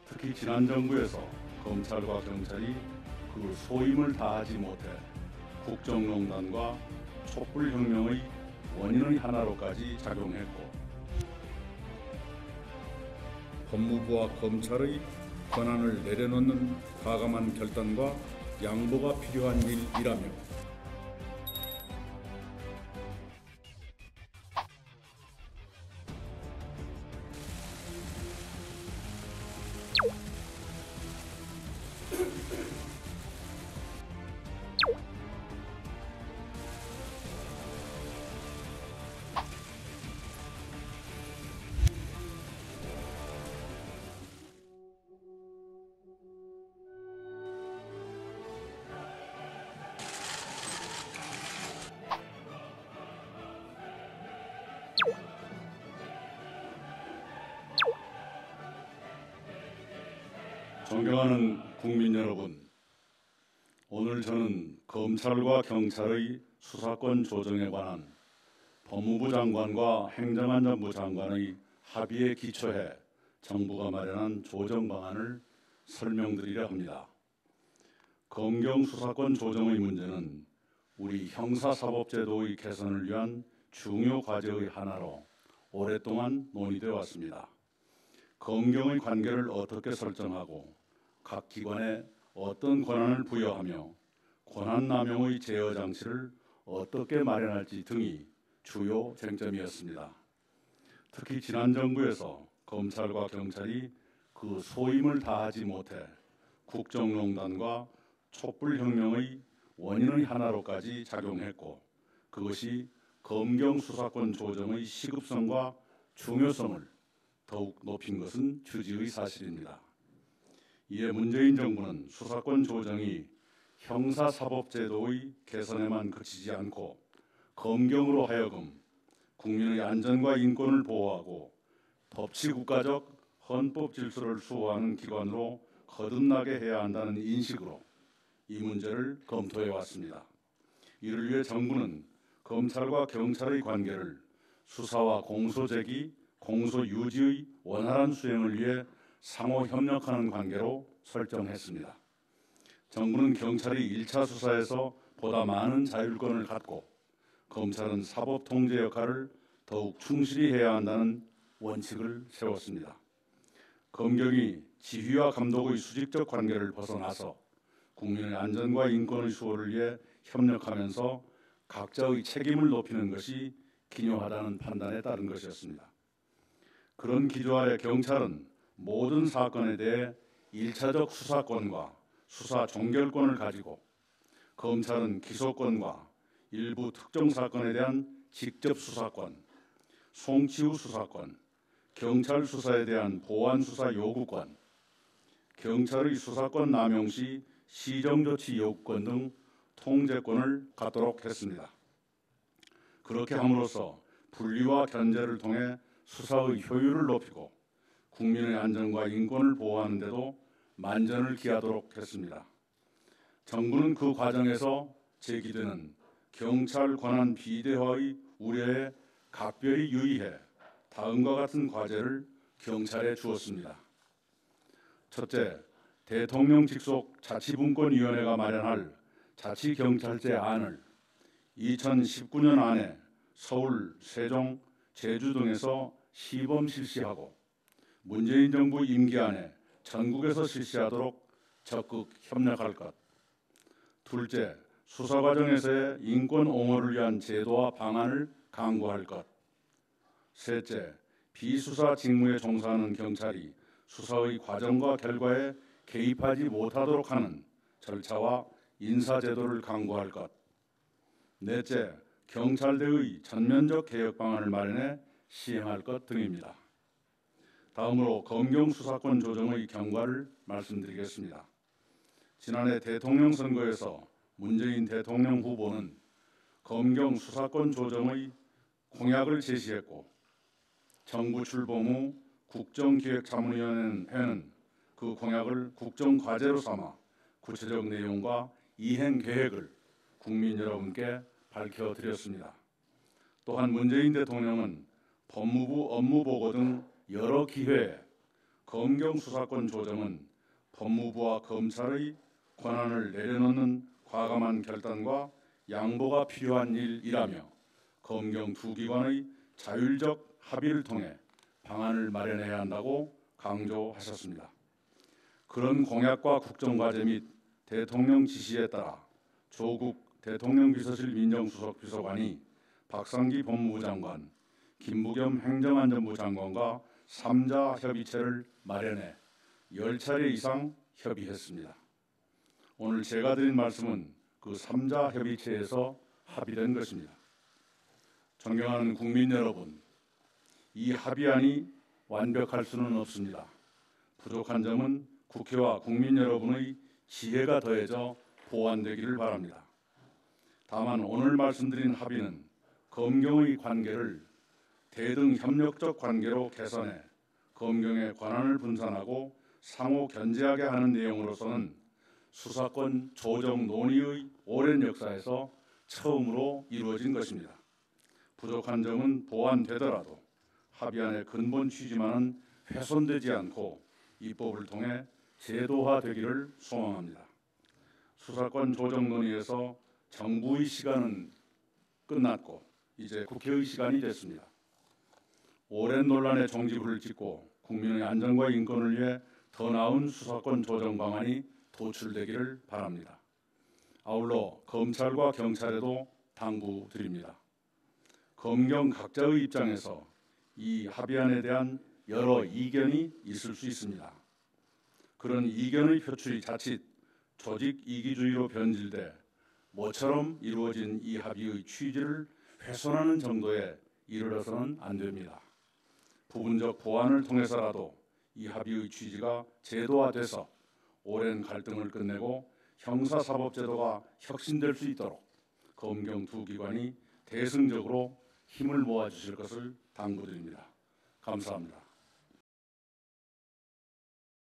특히 지난 정부에서 검찰과 경찰이 그 소임을 다하지 못해 국정농단과 촛불혁명의 원인의 하나로까지 작용했고, 법무부와 검찰의 권한을 내려놓는 과감한 결단과 양보가 필요한 일이라며 존경하는 국민 여러분, 오늘 저는 검찰과 경찰의 수사권 조정에 관한 법무부 장관과 행정안전부 장관의 합의에 기초해 정부가 마련한 조정 방안을 설명드리려 합니다. 검경 수사권 조정의 문제는 우리 형사사법제도의 개선을 위한 중요 과제의 하나로 오랫동안 논의되어 왔습니다. 검경의 관계를 어떻게 설정하고 각 기관에 어떤 권한을 부여하며 권한 남용의 제어 장치를 어떻게 마련할지 등이 주요 쟁점이었습니다. 특히 지난 정부에서 검찰과 경찰이 그 소임을 다하지 못해 국정농단과 촛불혁명의 원인의 하나로까지 작용했고, 그것이 검경 수사권 조정의 시급성과 중요성을 더욱 높인 것은 주지의 사실입니다. 이에 문재인 정부는 수사권 조정이 형사사법제도의 개선에만 그치지 않고 검경으로 하여금 국민의 안전과 인권을 보호하고 법치국가적 헌법 질서를 수호하는 기관으로 거듭나게 해야 한다는 인식으로 이 문제를 검토해 왔습니다. 이를 위해 정부는 검찰과 경찰의 관계를 수사와 공소 제기, 공소 유지의 원활한 수행을 위해 상호 협력하는 관계로 설정했습니다. 정부는 경찰이 1차 수사에서 보다 많은 자율권을 갖고 검찰은 사법 통제 역할을 더욱 충실히 해야 한다는 원칙을 세웠습니다. 검경이 지휘와 감독의 수직적 관계를 벗어나서 국민의 안전과 인권의 수호를 위해 협력하면서 각자의 책임을 높이는 것이 기묘하다는 판단에 따른 것이었습니다. 그런 기조 아래 경찰은 모든 사건에 대해 1차적 수사권과 수사 종결권을 가지고, 검찰은 기소권과 일부 특정 사건에 대한 직접 수사권, 송치후 수사권, 경찰 수사에 대한 보완 수사 요구권, 경찰의 수사권 남용 시 시정조치 요구권 등 통제권을 갖도록 했습니다. 그렇게 함으로써 분리와 견제를 통해 수사의 효율을 높이고 국민의 안전과 인권을 보호하는 데도 만전을 기하도록 했습니다. 정부는 그 과정에서 제기되는 경찰 권한 비대화의 우려에 각별히 유의해 다음과 같은 과제를 경찰에 주었습니다. 첫째, 대통령 직속 자치분권위원회가 마련할 자치경찰제 안을 2019년 안에 서울, 세종, 제주 등에서 시범 실시하고 문재인 정부 임기 안에 전국에서 실시하도록 적극 협력할 것. 둘째, 수사 과정에서의 인권 옹호를 위한 제도와 방안을 강구할 것. 셋째, 비수사 직무에 종사하는 경찰이 수사의 과정과 결과에 개입하지 못하도록 하는 절차와 인사제도를 강구할 것. 넷째, 경찰대의 전면적 개혁 방안을 마련해 시행할 것 등입니다. 다음으로 검경 수사권 조정의 경과를 말씀드리겠습니다. 지난해 대통령 선거에서 문재인 대통령 후보는 검경 수사권 조정의 공약을 제시했고, 정부 출범 후 국정기획자문위원회는 그 공약을 국정과제로 삼아 구체적 내용과 이행 계획을 국민 여러분께 밝혀드렸습니다. 또한 문재인 대통령은 법무부 업무보고 등 여러 기회에 검경 수사권 조정은 법무부와 검찰의 권한을 내려놓는 과감한 결단과 양보가 필요한 일이라며 검경 두 기관의 자율적 합의를 통해 방안을 마련해야 한다고 강조하셨습니다. 그런 공약과 국정과제 및 대통령 지시에 따라 조국 대통령 비서실 민정수석 비서관이 박상기 법무부 장관, 김부겸 행정안전부 장관과 3자 협의체를 마련해 10차례 이상 협의했습니다. 오늘 제가 드린 말씀은 그 3자 협의체에서 합의된 것입니다. 존경하는 국민 여러분, 이 합의안이 완벽할 수는 없습니다. 부족한 점은 국회와 국민 여러분의 지혜가 더해져 보완되기를 바랍니다. 다만 오늘 말씀드린 합의는 검경의 관계를 대등 협력적 관계로 개선해 검경의 권한을 분산하고 상호 견제하게 하는 내용으로서는 수사권 조정 논의의 오랜 역사에서 처음으로 이루어진 것입니다. 부족한 점은 보완되더라도 합의안의 근본 취지만은 훼손되지 않고 입법을 통해 제도화되기를 소망합니다. 수사권 조정 논의에서 정부의 시간은 끝났고 이제 국회의 시간이 됐습니다. 오랜 논란의 종지부를 찍고 국민의 안전과 인권을 위해 더 나은 수사권 조정 방안이 도출되기를 바랍니다. 아울러 검찰과 경찰에도 당부드립니다. 검경 각자의 입장에서 이 합의안에 대한 여러 이견이 있을 수 있습니다. 그런 이견의 표출이 자칫 조직 이기주의로 변질돼 모처럼 이루어진 이 합의의 취지를 훼손하는 정도에 이르러서는 안 됩니다. 부분적 보완을 통해서라도 이 합의의 취지가 제도화돼서 오랜 갈등을 끝내고 형사사법제도가 혁신될 수 있도록 검경 두 기관이 대승적으로 힘을 모아주실 것을 당부드립니다. 감사합니다.